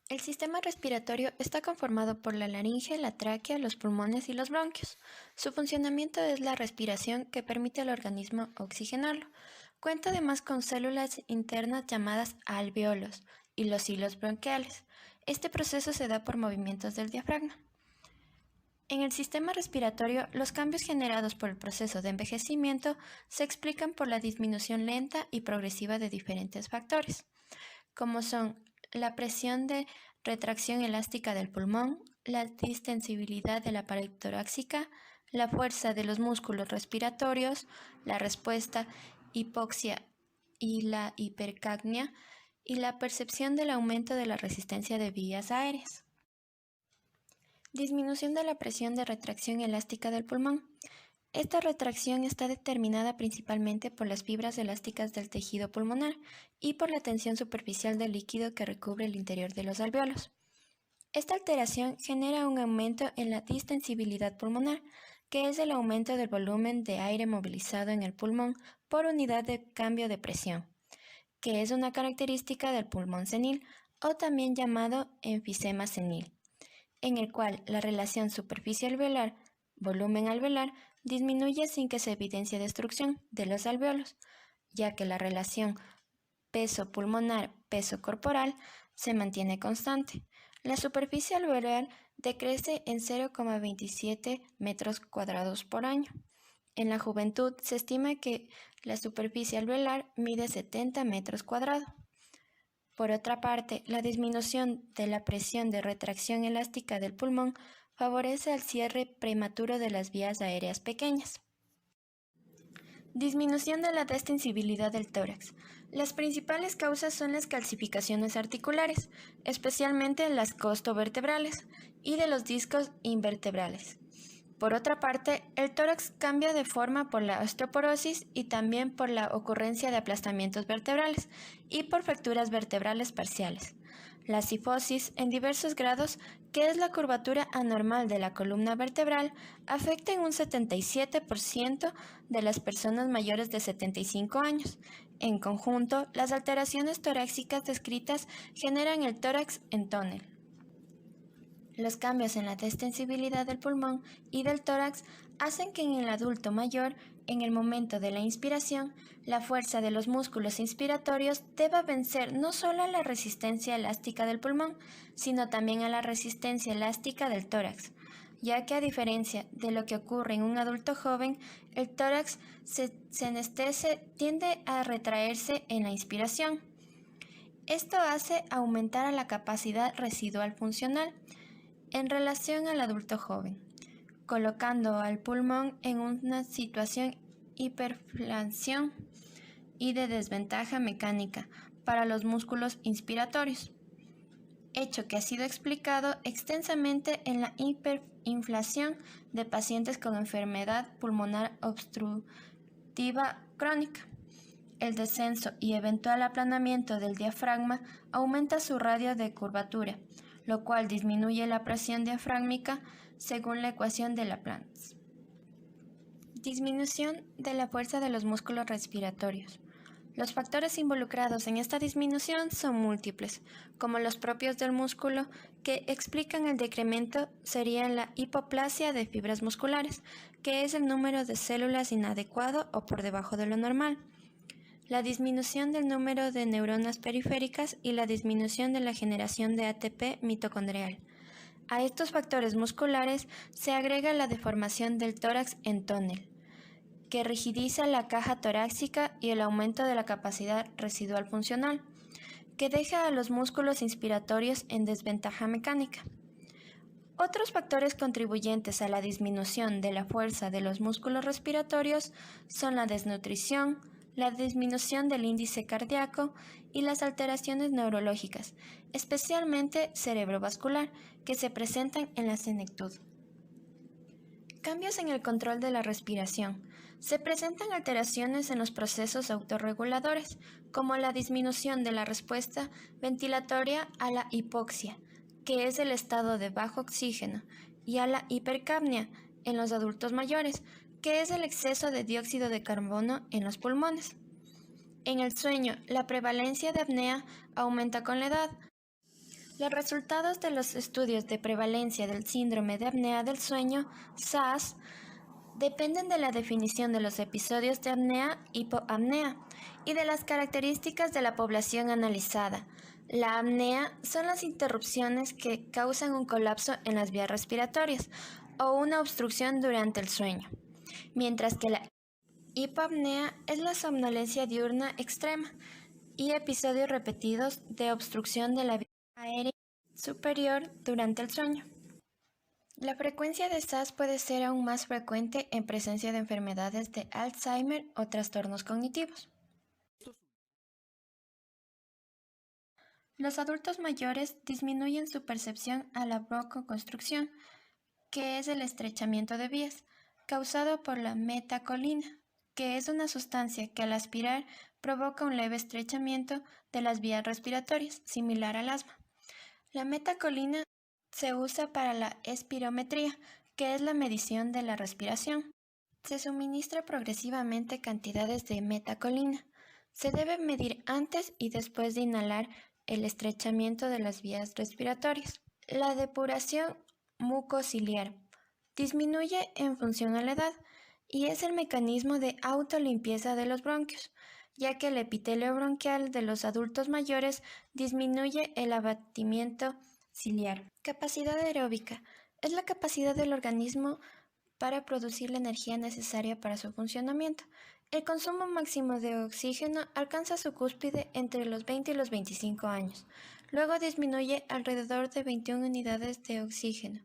El sistema respiratorio está conformado por la laringe, la tráquea, los pulmones y los bronquios. Su funcionamiento es la respiración que permite al organismo oxigenarlo. Cuenta además con células internas llamadas alveolos y los hilos bronquiales. Este proceso se da por movimientos del diafragma. En el sistema respiratorio, los cambios generados por el proceso de envejecimiento se explican por la disminución lenta y progresiva de diferentes factores, como son la presión de retracción elástica del pulmón, la distensibilidad de la pared torácica, la fuerza de los músculos respiratorios, la respuesta hipoxia y la hipercapnia, y la percepción del aumento de la resistencia de vías aéreas. Disminución de la presión de retracción elástica del pulmón. Esta retracción está determinada principalmente por las fibras elásticas del tejido pulmonar y por la tensión superficial del líquido que recubre el interior de los alveolos. Esta alteración genera un aumento en la distensibilidad pulmonar, que es el aumento del volumen de aire movilizado en el pulmón por unidad de cambio de presión, que es una característica del pulmón senil o también llamado enfisema senil, en el cual la relación superficie alveolar-volumen alveolar disminuye sin que se evidencie destrucción de los alveolos, ya que la relación peso pulmonar-peso corporal se mantiene constante. La superficie alveolar decrece en 0,27 metros cuadrados por año. En la juventud se estima que la superficie alveolar mide 70 metros cuadrados. Por otra parte, la disminución de la presión de retracción elástica del pulmón favorece el cierre prematuro de las vías aéreas pequeñas. Disminución de la distensibilidad del tórax. Las principales causas son las calcificaciones articulares, especialmente las costovertebrales, y de los discos invertebrales. Por otra parte, el tórax cambia de forma por la osteoporosis y también por la ocurrencia de aplastamientos vertebrales y por fracturas vertebrales parciales. La cifosis en diversos grados, que es la curvatura anormal de la columna vertebral, afecta en un 77% de las personas mayores de 75 años. En conjunto, las alteraciones torácicas descritas generan el tórax en tónel. Los cambios en la distensibilidad del pulmón y del tórax hacen que en el adulto mayor, en el momento de la inspiración, la fuerza de los músculos inspiratorios deba vencer no solo a la resistencia elástica del pulmón, sino también a la resistencia elástica del tórax, ya que a diferencia de lo que ocurre en un adulto joven, el tórax senestese tiende a retraerse en la inspiración. Esto hace aumentar a la capacidad residual funcional en relación al adulto joven, colocando al pulmón en una situación de hiperflación y de desventaja mecánica para los músculos inspiratorios, hecho que ha sido explicado extensamente en la hiperinflación de pacientes con enfermedad pulmonar obstructiva crónica. El descenso y eventual aplanamiento del diafragma aumenta su radio de curvatura, lo cual disminuye la presión diafragmática según la ecuación de Laplace. Disminución de la fuerza de los músculos respiratorios. Los factores involucrados en esta disminución son múltiples, como los propios del músculo, que explican el decremento serían la hipoplasia de fibras musculares, que es el número de células inadecuado o por debajo de lo normal, la disminución del número de neuronas periféricas y la disminución de la generación de ATP mitocondrial. A estos factores musculares se agrega la deformación del tórax en tónel, que rigidiza la caja torácica, y el aumento de la capacidad residual funcional, que deja a los músculos inspiratorios en desventaja mecánica. Otros factores contribuyentes a la disminución de la fuerza de los músculos respiratorios son la desnutrición, la disminución del índice cardíaco y las alteraciones neurológicas, especialmente cerebrovascular, que se presentan en la senectud. Cambios en el control de la respiración. Se presentan alteraciones en los procesos autorreguladores, como la disminución de la respuesta ventilatoria a la hipoxia, que es el estado de bajo oxígeno, y a la hipercapnia en los adultos mayores, que es el exceso de dióxido de carbono en los pulmones. En el sueño, la prevalencia de apnea aumenta con la edad, Los resultados de los estudios de prevalencia del síndrome de apnea del sueño, SAS, dependen de la definición de los episodios de apnea-hipoapnea y de las características de la población analizada. La apnea son las interrupciones que causan un colapso en las vías respiratorias o una obstrucción durante el sueño, mientras que la hipoapnea es la somnolencia diurna extrema y episodios repetidos de obstrucción de la vía aérea superior durante el sueño. La frecuencia de SAS puede ser aún más frecuente en presencia de enfermedades de Alzheimer o trastornos cognitivos. Los adultos mayores disminuyen su percepción a la broncoconstricción, que es el estrechamiento de vías, causado por la metacolina, que es una sustancia que al aspirar provoca un leve estrechamiento de las vías respiratorias, similar al asma. La metacolina se usa para la espirometría, que es la medición de la respiración. Se suministra progresivamente cantidades de metacolina. Se debe medir antes y después de inhalar el estrechamiento de las vías respiratorias. La depuración mucociliar disminuye en función a la edad y es el mecanismo de autolimpieza de los bronquios, ya que el epitelio bronquial de los adultos mayores disminuye el abatimiento ciliar. Capacidad aeróbica es la capacidad del organismo para producir la energía necesaria para su funcionamiento. El consumo máximo de oxígeno alcanza su cúspide entre los 20 y los 25 años. Luego disminuye alrededor de 21 unidades de oxígeno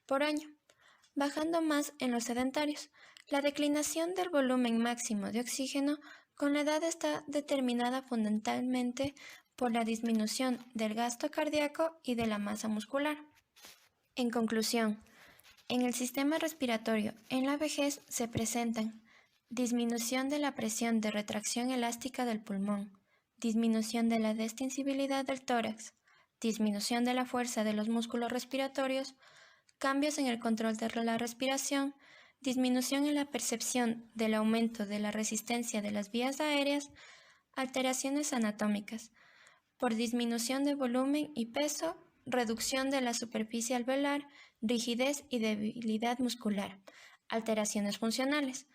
por año, bajando más en los sedentarios. La declinación del volumen máximo de oxígeno con la edad está determinada fundamentalmente por la disminución del gasto cardíaco y de la masa muscular. En conclusión, en el sistema respiratorio, en la vejez se presentan disminución de la presión de retracción elástica del pulmón, disminución de la destensibilidad del tórax, disminución de la fuerza de los músculos respiratorios, cambios en el control de la respiración, disminución en la percepción del aumento de la resistencia de las vías aéreas, alteraciones anatómicas, por disminución de volumen y peso, reducción de la superficie alveolar, rigidez y debilidad muscular, alteraciones funcionales,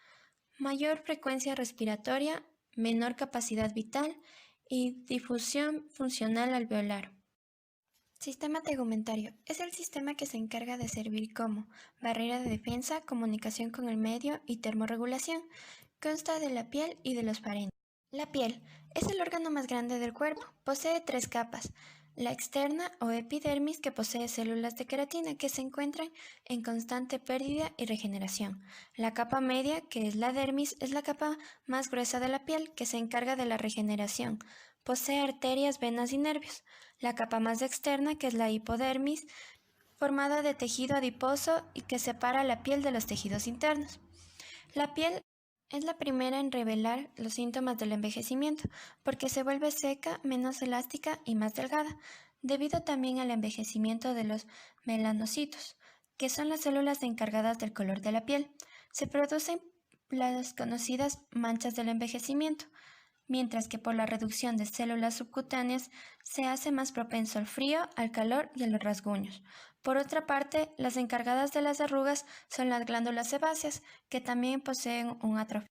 mayor frecuencia respiratoria, menor capacidad vital y difusión funcional alveolar. Sistema tegumentario es el sistema que se encarga de servir como barrera de defensa, comunicación con el medio y termorregulación. Consta de la piel y de los faringes. La piel es el órgano más grande del cuerpo. Posee 3 capas. La externa o epidermis, que posee células de queratina que se encuentran en constante pérdida y regeneración. La capa media, que es la dermis, es la capa más gruesa de la piel que se encarga de la regeneración. Posee arterias, venas y nervios. La capa más externa, que es la hipodermis, formada de tejido adiposo y que separa la piel de los tejidos internos. La piel es la primera en revelar los síntomas del envejecimiento, porque se vuelve seca, menos elástica y más delgada, debido también al envejecimiento de los melanocitos, que son las células encargadas del color de la piel. Se producen las conocidas manchas del envejecimiento, mientras que por la reducción de células subcutáneas se hace más propenso al frío, al calor y a los rasguños. Por otra parte, las encargadas de las arrugas son las glándulas sebáceas, que también poseen un atrofia.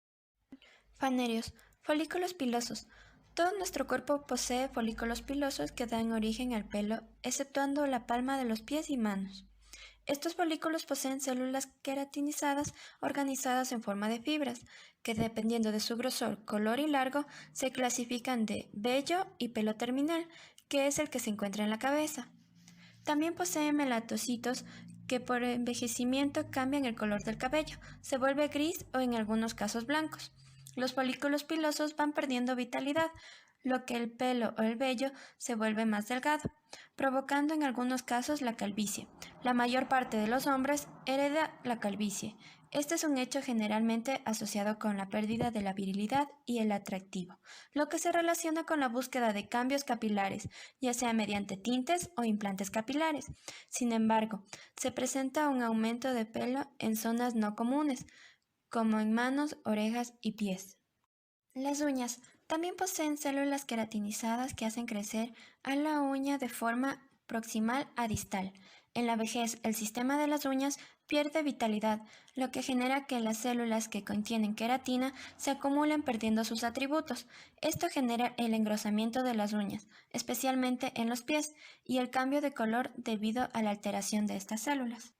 Fanerios, folículos pilosos. Todo nuestro cuerpo posee folículos pilosos que dan origen al pelo, exceptuando la palma de los pies y manos. Estos folículos poseen células queratinizadas organizadas en forma de fibras, que dependiendo de su grosor, color y largo, se clasifican de vello y pelo terminal, que es el que se encuentra en la cabeza. También poseen melanocitos que por envejecimiento cambian el color del cabello, se vuelve gris o en algunos casos blancos. Los folículos pilosos van perdiendo vitalidad, lo que el pelo o el vello se vuelve más delgado, provocando en algunos casos la calvicie. La mayor parte de los hombres hereda la calvicie. Este es un hecho generalmente asociado con la pérdida de la virilidad y el atractivo, lo que se relaciona con la búsqueda de cambios capilares, ya sea mediante tintes o implantes capilares. Sin embargo, se presenta un aumento de pelo en zonas no comunes, como en manos, orejas y pies. Las uñas también poseen células queratinizadas que hacen crecer a la uña de forma proximal a distal. En la vejez, el sistema de las uñas pierde vitalidad, lo que genera que las células que contienen queratina se acumulen perdiendo sus atributos. Esto genera el engrosamiento de las uñas, especialmente en los pies, y el cambio de color debido a la alteración de estas células.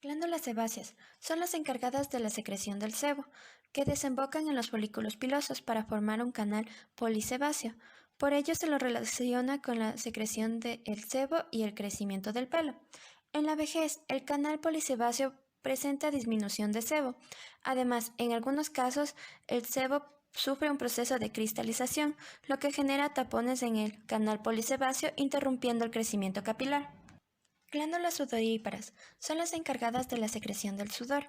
Glándulas sebáceas son las encargadas de la secreción del sebo, que desembocan en los folículos pilosos para formar un canal polisebáceo. Por ello se lo relaciona con la secreción del sebo y el crecimiento del pelo. En la vejez, el canal polisebáceo presenta disminución de sebo. Además, en algunos casos, el sebo sufre un proceso de cristalización, lo que genera tapones en el canal polisebáceo, interrumpiendo el crecimiento capilar. Glándulas sudoríparas son las encargadas de la secreción del sudor.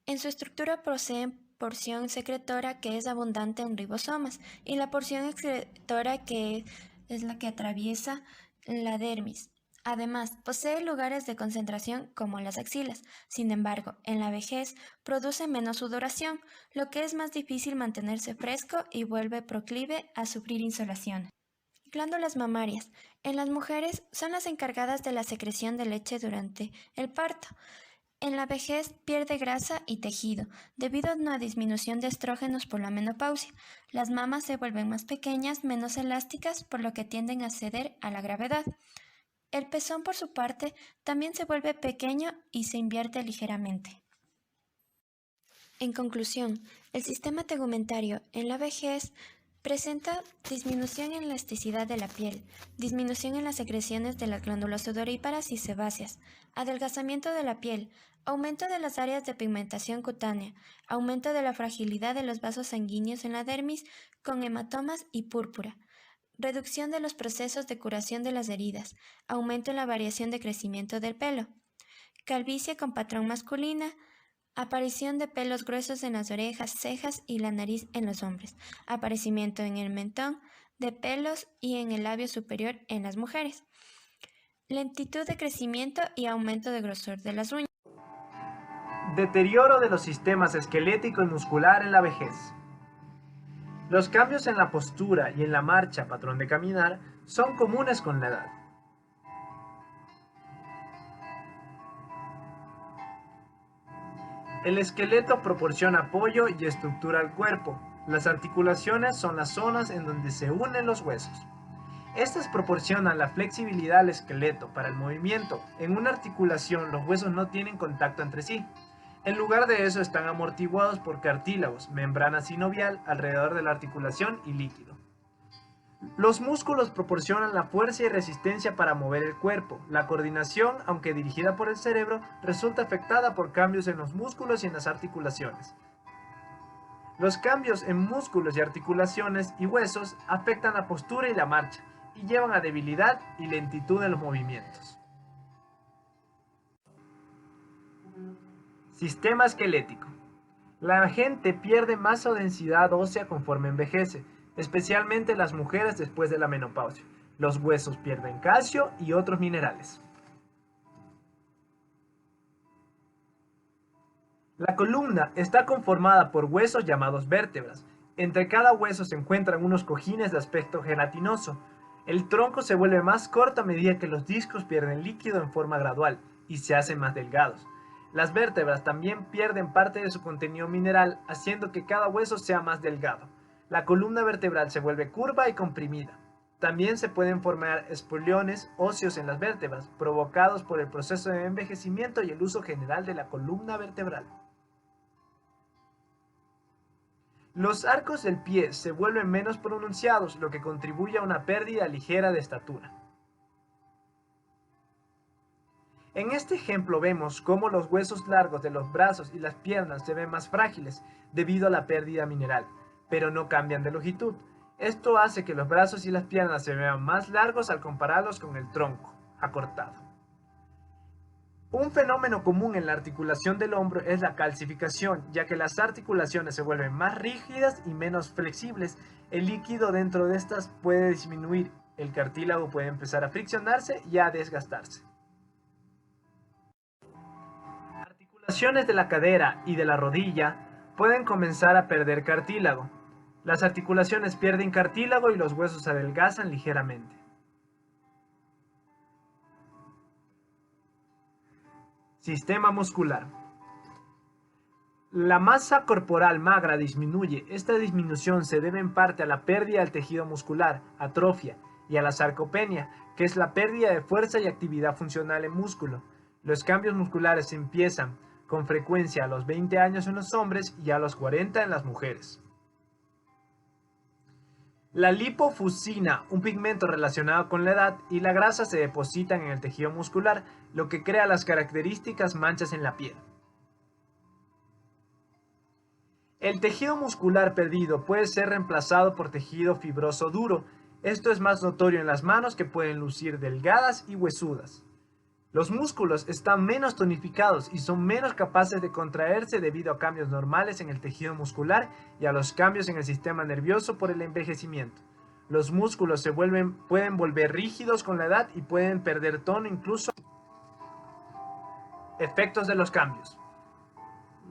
En su estructura poseen porción secretora que es abundante en ribosomas y la porción excretora que es la que atraviesa la dermis. Además, posee lugares de concentración como las axilas. Sin embargo, en la vejez produce menos sudoración, lo que es más difícil mantenerse fresco y vuelve proclive a sufrir insolaciones. Glándulas mamarias. En las mujeres son las encargadas de la secreción de leche durante el parto. En la vejez pierde grasa y tejido, debido a una disminución de estrógenos por la menopausia. Las mamas se vuelven más pequeñas, menos elásticas, por lo que tienden a ceder a la gravedad. El pezón, por su parte, también se vuelve pequeño y se invierte ligeramente. En conclusión, el sistema tegumentario en la vejez presenta disminución en la elasticidad de la piel, disminución en las secreciones de las glándulas sudoríparas y sebáceas, adelgazamiento de la piel, aumento de las áreas de pigmentación cutánea, aumento de la fragilidad de los vasos sanguíneos en la dermis con hematomas y púrpura, reducción de los procesos de curación de las heridas, aumento en la variación de crecimiento del pelo, calvicie con patrón masculina, aparición de pelos gruesos en las orejas, cejas y la nariz en los hombres, aparecimiento en el mentón de pelos y en el labio superior en las mujeres, lentitud de crecimiento y aumento de grosor de las uñas. Deterioro de los sistemas esquelético y muscular en la vejez. Los cambios en la postura y en la marcha, patrón de caminar, son comunes con la edad. El esqueleto proporciona apoyo y estructura al cuerpo. Las articulaciones son las zonas en donde se unen los huesos. Estas proporcionan la flexibilidad al esqueleto para el movimiento. En una articulación los huesos no tienen contacto entre sí. En lugar de eso están amortiguados por cartílagos, membrana sinovial alrededor de la articulación y líquido. Los músculos proporcionan la fuerza y resistencia para mover el cuerpo. La coordinación, aunque dirigida por el cerebro, resulta afectada por cambios en los músculos y en las articulaciones. Los cambios en músculos y articulaciones y huesos afectan la postura y la marcha, y llevan a debilidad y lentitud en los movimientos. Sistema esquelético. La gente pierde masa o densidad ósea conforme envejece, especialmente las mujeres después de la menopausia. Los huesos pierden calcio y otros minerales. La columna está conformada por huesos llamados vértebras. Entre cada hueso se encuentran unos cojines de aspecto gelatinoso. El tronco se vuelve más corto a medida que los discos pierden líquido en forma gradual y se hacen más delgados. Las vértebras también pierden parte de su contenido mineral, haciendo que cada hueso sea más delgado. La columna vertebral se vuelve curva y comprimida. También se pueden formar espoliones óseos en las vértebras, provocados por el proceso de envejecimiento y el uso general de la columna vertebral. Los arcos del pie se vuelven menos pronunciados, lo que contribuye a una pérdida ligera de estatura. En este ejemplo vemos cómo los huesos largos de los brazos y las piernas se ven más frágiles debido a la pérdida mineral, pero no cambian de longitud. Esto hace que los brazos y las piernas se vean más largos al compararlos con el tronco, acortado. Un fenómeno común en la articulación del hombro es la calcificación, ya que las articulaciones se vuelven más rígidas y menos flexibles. El líquido dentro de estas puede disminuir, el cartílago puede empezar a friccionarse y a desgastarse. Articulaciones de la cadera y de la rodilla pueden comenzar a perder cartílago. Las articulaciones pierden cartílago y los huesos se adelgazan ligeramente. Sistema muscular. La masa corporal magra disminuye. Esta disminución se debe en parte a la pérdida del tejido muscular, atrofia, y a la sarcopenia, que es la pérdida de fuerza y actividad funcional en músculo. Los cambios musculares empiezan con frecuencia a los 20 años en los hombres y a los 40 en las mujeres. La lipofuscina, un pigmento relacionado con la edad, y la grasa se depositan en el tejido muscular, lo que crea las características manchas en la piel. El tejido muscular perdido puede ser reemplazado por tejido fibroso duro. Esto es más notorio en las manos, que pueden lucir delgadas y huesudas. Los músculos están menos tonificados y son menos capaces de contraerse debido a cambios normales en el tejido muscular y a los cambios en el sistema nervioso por el envejecimiento. Los músculos pueden volver rígidos con la edad y pueden perder tono incluso. Efectos de los cambios.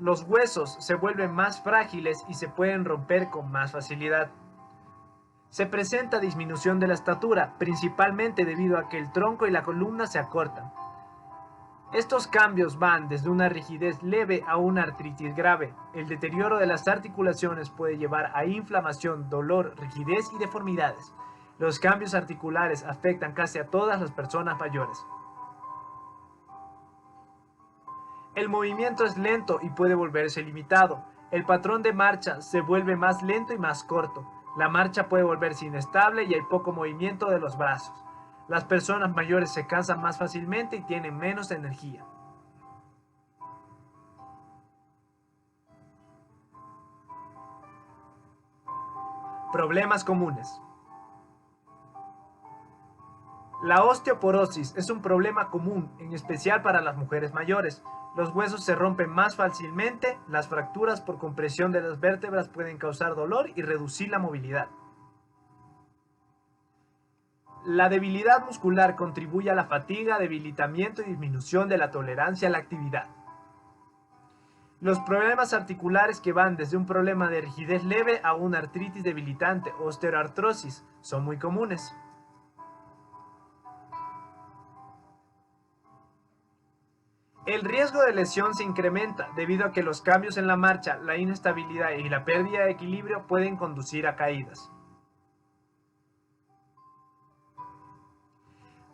Los huesos se vuelven más frágiles y se pueden romper con más facilidad. Se presenta disminución de la estatura, principalmente debido a que el tronco y la columna se acortan. Estos cambios van desde una rigidez leve a una artritis grave. El deterioro de las articulaciones puede llevar a inflamación, dolor, rigidez y deformidades. Los cambios articulares afectan casi a todas las personas mayores. El movimiento es lento y puede volverse limitado. El patrón de marcha se vuelve más lento y más corto. La marcha puede volverse inestable y hay poco movimiento de los brazos. Las personas mayores se cansan más fácilmente y tienen menos energía. Problemas comunes. La osteoporosis es un problema común, en especial para las mujeres mayores. Los huesos se rompen más fácilmente, las fracturas por compresión de las vértebras pueden causar dolor y reducir la movilidad. La debilidad muscular contribuye a la fatiga, debilitamiento y disminución de la tolerancia a la actividad. Los problemas articulares, que van desde un problema de rigidez leve a una artritis debilitante o osteoartrosis, son muy comunes. El riesgo de lesión se incrementa debido a que los cambios en la marcha, la inestabilidad y la pérdida de equilibrio pueden conducir a caídas.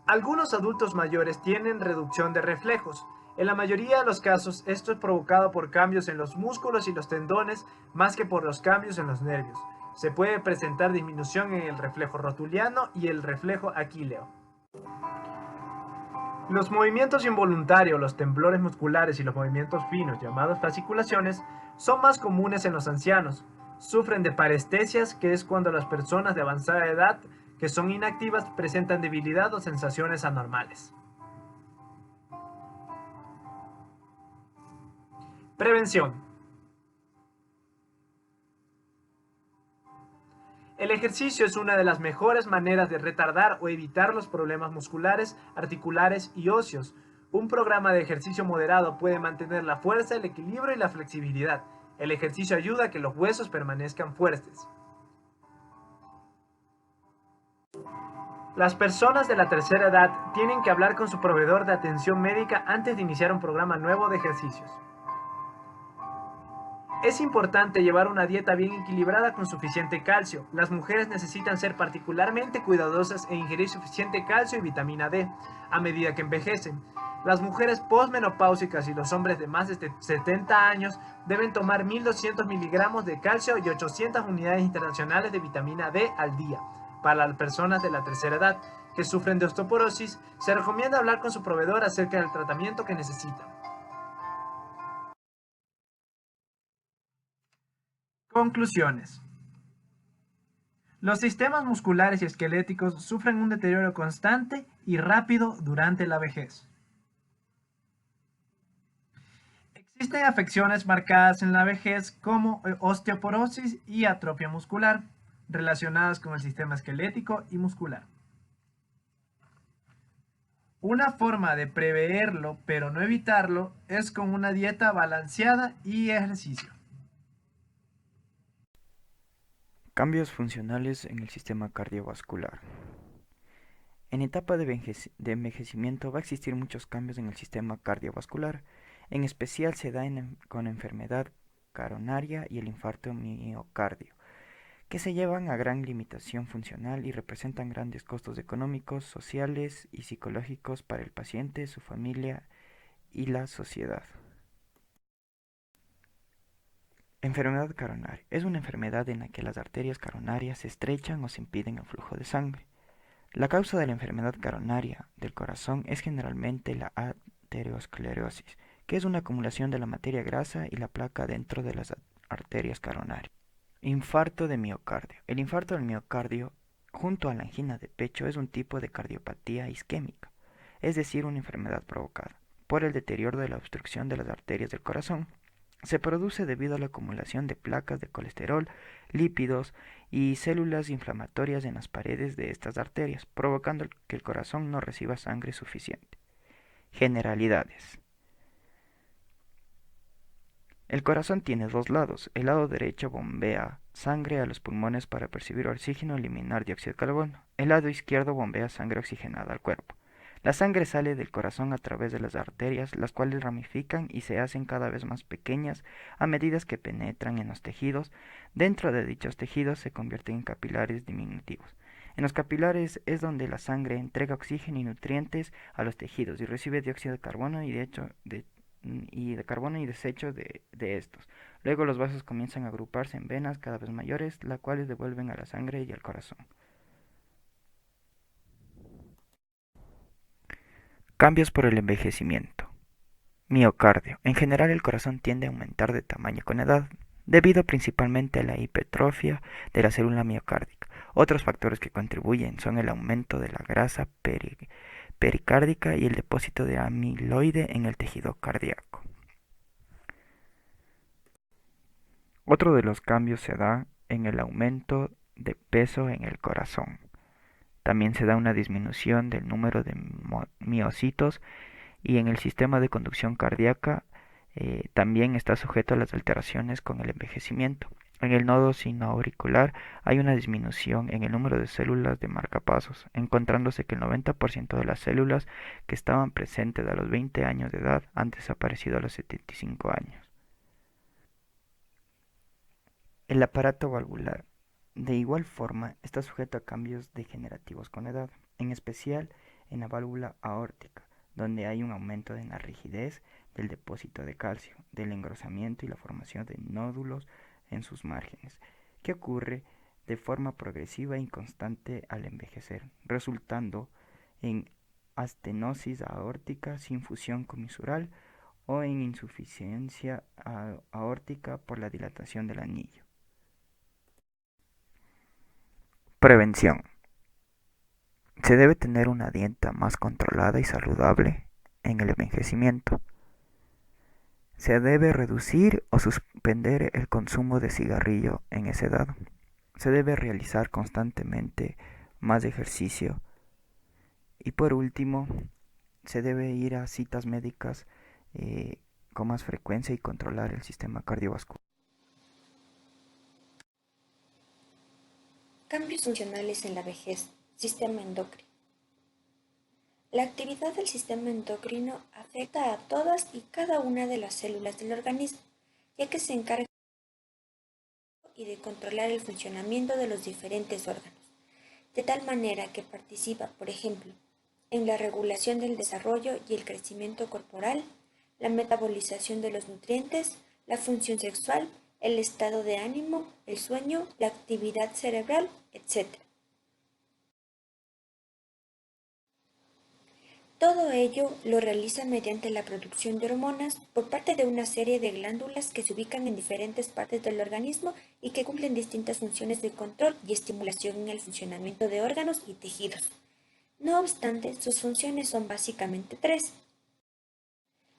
Algunos adultos mayores tienen reducción de reflejos. En la mayoría de los casos, esto es provocado por cambios en los músculos y los tendones más que por los cambios en los nervios. Se puede presentar disminución en el reflejo rotuliano y el reflejo aquileo. Los movimientos involuntarios, los temblores musculares y los movimientos finos, llamados fasciculaciones, son más comunes en los ancianos. Sufren de parestesias, que es cuando las personas de avanzada edad que son inactivas presentan debilidad o sensaciones anormales. Prevención. El ejercicio es una de las mejores maneras de retardar o evitar los problemas musculares, articulares y óseos. Un programa de ejercicio moderado puede mantener la fuerza, el equilibrio y la flexibilidad. El ejercicio ayuda a que los huesos permanezcan fuertes. Las personas de la tercera edad tienen que hablar con su proveedor de atención médica antes de iniciar un programa nuevo de ejercicios. Es importante llevar una dieta bien equilibrada con suficiente calcio. Las mujeres necesitan ser particularmente cuidadosas e ingerir suficiente calcio y vitamina D a medida que envejecen. Las mujeres posmenopáusicas y los hombres de más de 70 años deben tomar 1.200 miligramos de calcio y 800 unidades internacionales de vitamina D al día. Para las personas de la tercera edad que sufren de osteoporosis, se recomienda hablar con su proveedor acerca del tratamiento que necesitan. Conclusiones. Los sistemas musculares y esqueléticos sufren un deterioro constante y rápido durante la vejez. Existen afecciones marcadas en la vejez como osteoporosis y atrofia muscular, relacionadas con el sistema esquelético y muscular. Una forma de preverlo, pero no evitarlo, es con una dieta balanceada y ejercicio. Cambios funcionales en el sistema cardiovascular. En etapa de envejecimiento va a existir muchos cambios en el sistema cardiovascular. En especial se da con enfermedad coronaria y el infarto miocardio, que se llevan a gran limitación funcional y representan grandes costos económicos, sociales y psicológicos para el paciente, su familia y la sociedad. Enfermedad coronaria. Es una enfermedad en la que las arterias coronarias se estrechan o se impiden el flujo de sangre. La causa de la enfermedad coronaria del corazón es generalmente la aterosclerosis, que es una acumulación de la materia grasa y la placa dentro de las arterias coronarias. Infarto de miocardio. El infarto del miocardio, junto a la angina de pecho, es un tipo de cardiopatía isquémica, es decir, una enfermedad provocada por el deterioro de la obstrucción de las arterias del corazón. Se produce debido a la acumulación de placas de colesterol, lípidos y células inflamatorias en las paredes de estas arterias, provocando que el corazón no reciba sangre suficiente. Generalidades. El corazón tiene dos lados. El lado derecho bombea sangre a los pulmones para percibir oxígeno y eliminar dióxido de carbono. El lado izquierdo bombea sangre oxigenada al cuerpo. La sangre sale del corazón a través de las arterias, las cuales ramifican y se hacen cada vez más pequeñas a medida que penetran en los tejidos. Dentro de dichos tejidos se convierten en capilares diminutivos. En los capilares es donde la sangre entrega oxígeno y nutrientes a los tejidos y recibe dióxido de carbono y carbono y desecho de estos. Luego los vasos comienzan a agruparse en venas cada vez mayores, las cuales devuelven a la sangre y al corazón. Cambios por el envejecimiento. Miocardio. En general el corazón tiende a aumentar de tamaño con edad, debido principalmente a la hipertrofia de la célula miocárdica. Otros factores que contribuyen son el aumento de la grasa pericárdica y el depósito de amiloide en el tejido cardíaco. Otro de los cambios se da en el aumento de peso en el corazón. También se da una disminución del número de miocitos y en el sistema de conducción cardíaca también está sujeto a las alteraciones con el envejecimiento. En el nodo sinoauricular hay una disminución en el número de células de marcapasos, encontrándose que el 90% de las células que estaban presentes a los 20 años de edad han desaparecido a los 75 años. El aparato valvular, de igual forma, está sujeto a cambios degenerativos con la edad, en especial en la válvula aórtica, donde hay un aumento de la rigidez, del depósito de calcio, del engrosamiento y la formación de nódulos en sus márgenes, que ocurre de forma progresiva e inconstante al envejecer, resultando en astenosis aórtica sin fusión comisural o en insuficiencia aórtica por la dilatación del anillo. Prevención. Se debe tener una dieta más controlada y saludable en el envejecimiento. Se debe reducir o suspender el consumo de cigarrillo en esa edad. Se debe realizar constantemente más ejercicio. Y por último, se debe ir a citas médicas con más frecuencia y controlar el sistema cardiovascular. Cambios funcionales en la vejez. Sistema endocrino. La actividad del sistema endocrino afecta a todas y cada una de las células del organismo, ya que se encarga de controlar el funcionamiento de los diferentes órganos, de tal manera que participa, por ejemplo, en la regulación del desarrollo y el crecimiento corporal, la metabolización de los nutrientes, la función sexual, el estado de ánimo, el sueño, la actividad cerebral, etc. Todo ello lo realiza mediante la producción de hormonas por parte de una serie de glándulas que se ubican en diferentes partes del organismo y que cumplen distintas funciones de control y estimulación en el funcionamiento de órganos y tejidos. No obstante, sus funciones son básicamente tres.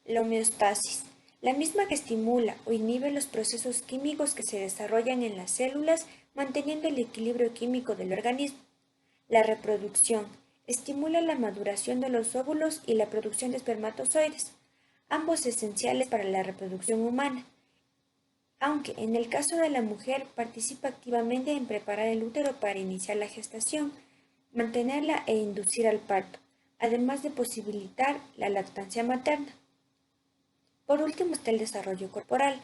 La homeostasis, la misma que estimula o inhibe los procesos químicos que se desarrollan en las células, manteniendo el equilibrio químico del organismo. La reproducción, estimula la maduración de los óvulos y la producción de espermatozoides, ambos esenciales para la reproducción humana, aunque en el caso de la mujer participa activamente en preparar el útero para iniciar la gestación, mantenerla e inducir al parto, además de posibilitar la lactancia materna. Por último está el desarrollo corporal.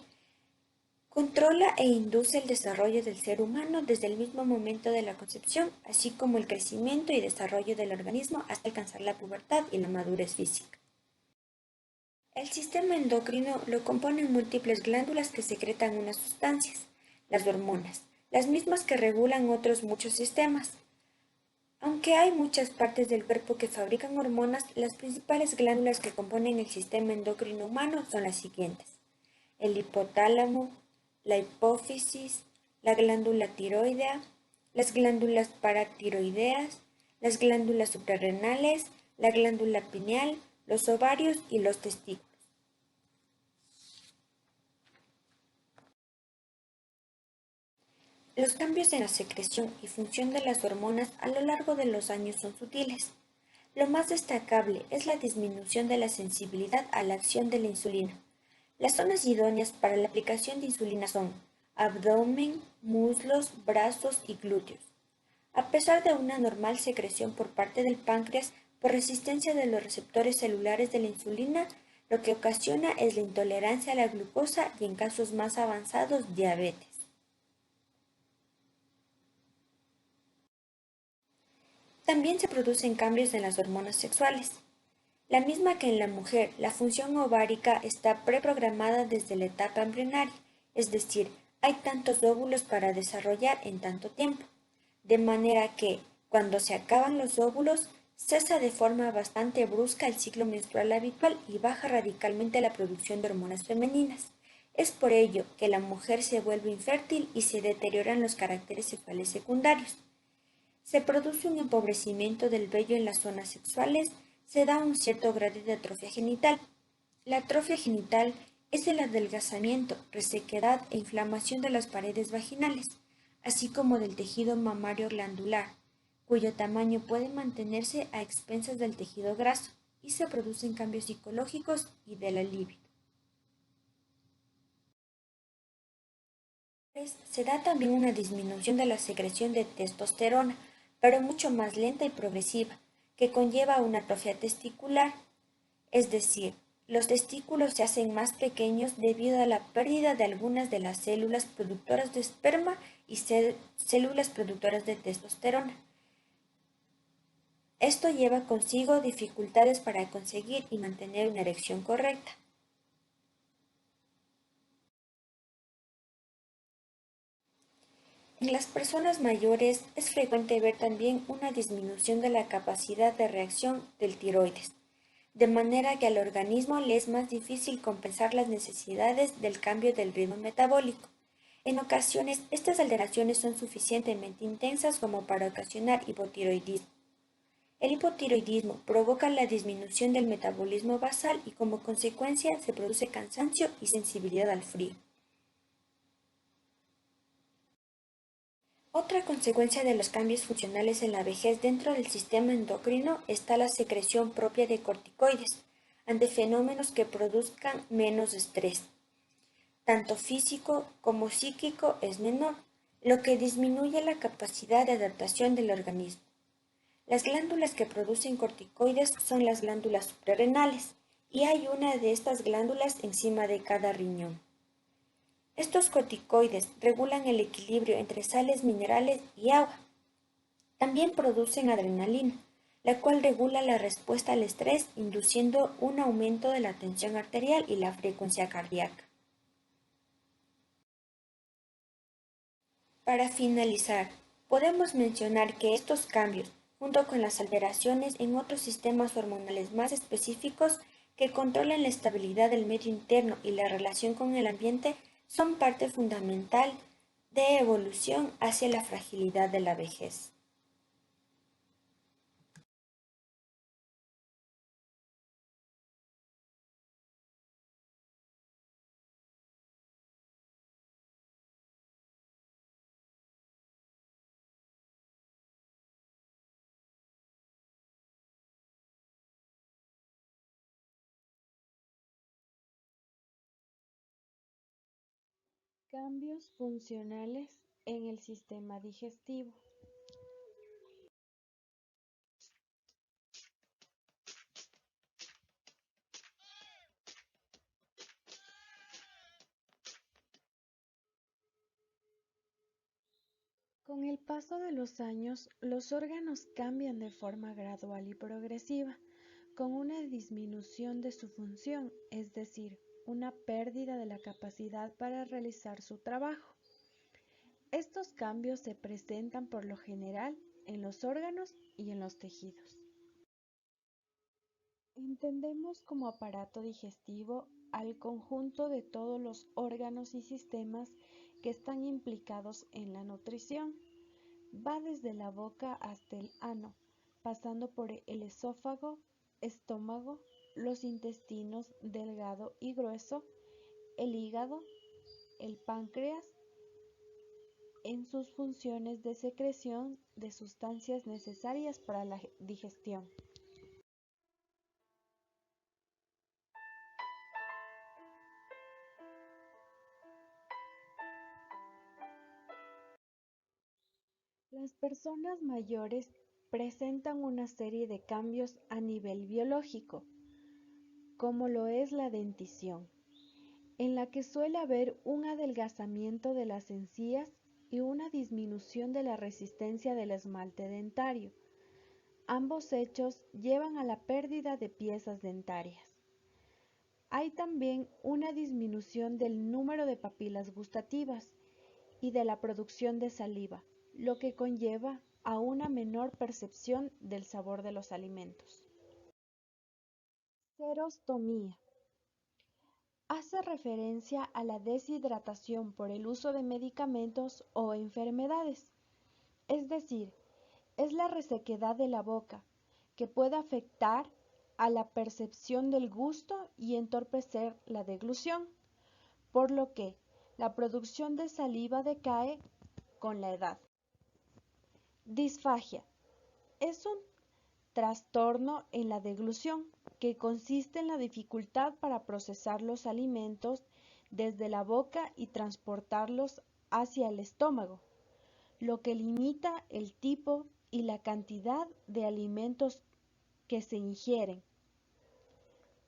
Controla e induce el desarrollo del ser humano desde el mismo momento de la concepción, así como el crecimiento y desarrollo del organismo hasta alcanzar la pubertad y la madurez física. El sistema endocrino lo componen múltiples glándulas que secretan unas sustancias, las hormonas, las mismas que regulan otros muchos sistemas. Aunque hay muchas partes del cuerpo que fabrican hormonas, las principales glándulas que componen el sistema endocrino humano son las siguientes: el hipotálamo, la hipófisis, la glándula tiroidea, las glándulas paratiroideas, las glándulas suprarrenales, la glándula pineal, los ovarios y los testículos. Los cambios en la secreción y función de las hormonas a lo largo de los años son sutiles. Lo más destacable es la disminución de la sensibilidad a la acción de la insulina. Las zonas idóneas para la aplicación de insulina son abdomen, muslos, brazos y glúteos. A pesar de una normal secreción por parte del páncreas por resistencia de los receptores celulares de la insulina, lo que ocasiona es la intolerancia a la glucosa y en casos más avanzados diabetes. También se producen cambios en las hormonas sexuales. La misma que en la mujer, la función ovárica está preprogramada desde la etapa embrionaria, es decir, hay tantos óvulos para desarrollar en tanto tiempo, de manera que, cuando se acaban los óvulos, cesa de forma bastante brusca el ciclo menstrual habitual y baja radicalmente la producción de hormonas femeninas. Es por ello que la mujer se vuelve infértil y se deterioran los caracteres sexuales secundarios. Se produce un empobrecimiento del vello en las zonas sexuales, se da un cierto grado de atrofia genital. La atrofia genital es el adelgazamiento, resequedad e inflamación de las paredes vaginales, así como del tejido mamario glandular, cuyo tamaño puede mantenerse a expensas del tejido graso, y se producen cambios psicológicos y de la libido. Se da también una disminución de la secreción de testosterona, pero mucho más lenta y progresiva, que conlleva una atrofia testicular, es decir, los testículos se hacen más pequeños debido a la pérdida de algunas de las células productoras de esperma y células productoras de testosterona. Esto lleva consigo dificultades para conseguir y mantener una erección correcta. En las personas mayores es frecuente ver también una disminución de la capacidad de reacción del tiroides, de manera que al organismo le es más difícil compensar las necesidades del cambio del ritmo metabólico. En ocasiones, estas alteraciones son suficientemente intensas como para ocasionar hipotiroidismo. El hipotiroidismo provoca la disminución del metabolismo basal y como consecuencia se produce cansancio y sensibilidad al frío. Otra consecuencia de los cambios funcionales en la vejez dentro del sistema endocrino está la secreción propia de corticoides ante fenómenos que produzcan menos estrés, tanto físico como psíquico es menor, lo que disminuye la capacidad de adaptación del organismo. Las glándulas que producen corticoides son las glándulas suprarrenales y hay una de estas glándulas encima de cada riñón. Estos corticoides regulan el equilibrio entre sales minerales y agua. También producen adrenalina, la cual regula la respuesta al estrés, induciendo un aumento de la tensión arterial y la frecuencia cardíaca. Para finalizar, podemos mencionar que estos cambios, junto con las alteraciones en otros sistemas hormonales más específicos que controlan la estabilidad del medio interno y la relación con el ambiente, son parte fundamental de evolución hacia la fragilidad de la vejez. Cambios funcionales en el sistema digestivo. Con el paso de los años, los órganos cambian de forma gradual y progresiva, con una disminución de su función, es decir, una pérdida de la capacidad para realizar su trabajo. Estos cambios se presentan por lo general en los órganos y en los tejidos. Entendemos como aparato digestivo al conjunto de todos los órganos y sistemas que están implicados en la nutrición. Va desde la boca hasta el ano, pasando por el esófago, estómago, los intestinos delgado y grueso, el hígado, el páncreas, en sus funciones de secreción de sustancias necesarias para la digestión. Las personas mayores presentan una serie de cambios a nivel biológico, como lo es la dentición, en la que suele haber un adelgazamiento de las encías y una disminución de la resistencia del esmalte dentario. Ambos hechos llevan a la pérdida de piezas dentarias. Hay también una disminución del número de papilas gustativas y de la producción de saliva, lo que conlleva a una menor percepción del sabor de los alimentos. Serostomía. Hace referencia a la deshidratación por el uso de medicamentos o enfermedades, es decir, es la resequedad de la boca que puede afectar a la percepción del gusto y entorpecer la deglución, por lo que la producción de saliva decae con la edad. Disfagia es un trastorno en la deglución que consiste en la dificultad para procesar los alimentos desde la boca y transportarlos hacia el estómago, lo que limita el tipo y la cantidad de alimentos que se ingieren,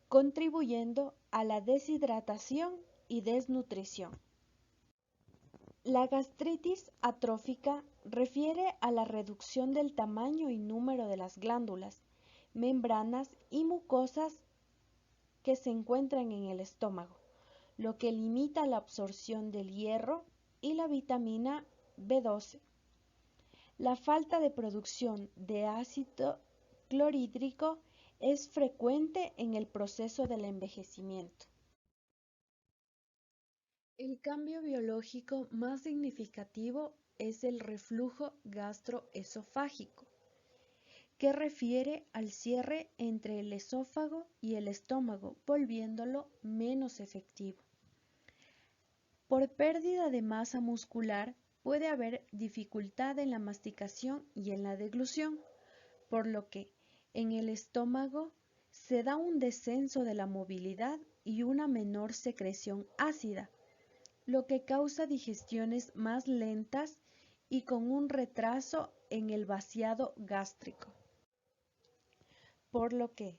contribuyendo a la deshidratación y desnutrición. La gastritis atrófica refiere a la reducción del tamaño y número de las glándulas, membranas y mucosas que se encuentran en el estómago, lo que limita la absorción del hierro y la vitamina B12. La falta de producción de ácido clorhídrico es frecuente en el proceso del envejecimiento. El cambio biológico más significativo es el reflujo gastroesofágico, que refiere al cierre entre el esófago y el estómago, volviéndolo menos efectivo. Por pérdida de masa muscular puede haber dificultad en la masticación y en la deglución, por lo que en el estómago se da un descenso de la movilidad y una menor secreción ácida, lo que causa digestiones más lentas y con un retraso en el vaciado gástrico. Por lo que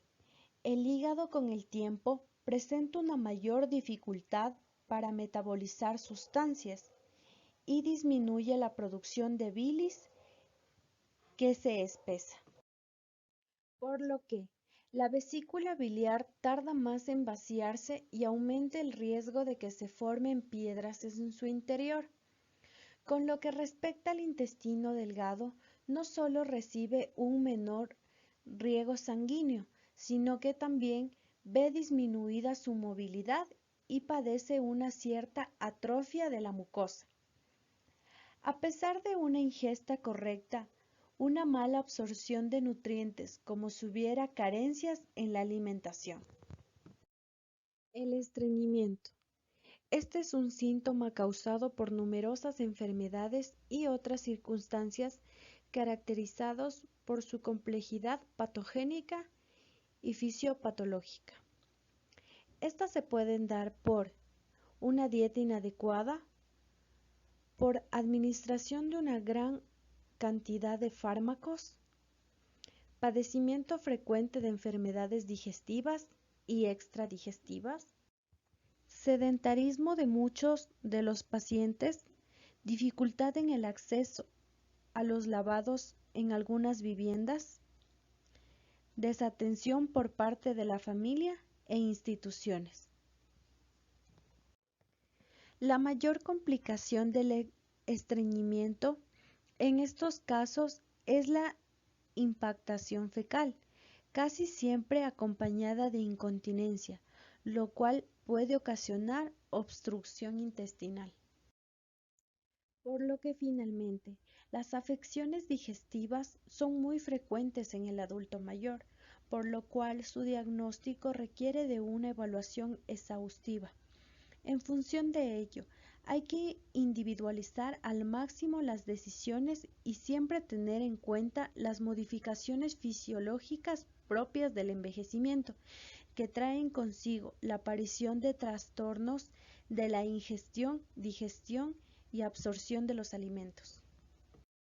el hígado con el tiempo presenta una mayor dificultad para metabolizar sustancias y disminuye la producción de bilis que se espesa. Por lo que la vesícula biliar tarda más en vaciarse y aumenta el riesgo de que se formen piedras en su interior. Con lo que respecta al intestino delgado, no solo recibe un menor riego sanguíneo, sino que también ve disminuida su movilidad y padece una cierta atrofia de la mucosa. A pesar de una ingesta correcta, una mala absorción de nutrientes como si hubiera carencias en la alimentación. El estreñimiento. Este es un síntoma causado por numerosas enfermedades y otras circunstancias caracterizados por su complejidad patogénica y fisiopatológica. Estas se pueden dar por una dieta inadecuada, por administración de una gran cantidad de fármacos, padecimiento frecuente de enfermedades digestivas y extradigestivas, sedentarismo de muchos de los pacientes, dificultad en el acceso a los lavados en algunas viviendas, desatención por parte de la familia e instituciones. La mayor complicación del estreñimiento en estos casos es la impactación fecal, casi siempre acompañada de incontinencia, lo cual puede ocasionar obstrucción intestinal. Por lo que finalmente, las afecciones digestivas son muy frecuentes en el adulto mayor, por lo cual su diagnóstico requiere de una evaluación exhaustiva. En función de ello, hay que individualizar al máximo las decisiones y siempre tener en cuenta las modificaciones fisiológicas propias del envejecimiento, que traen consigo la aparición de trastornos de la ingestión, digestión y absorción de los alimentos.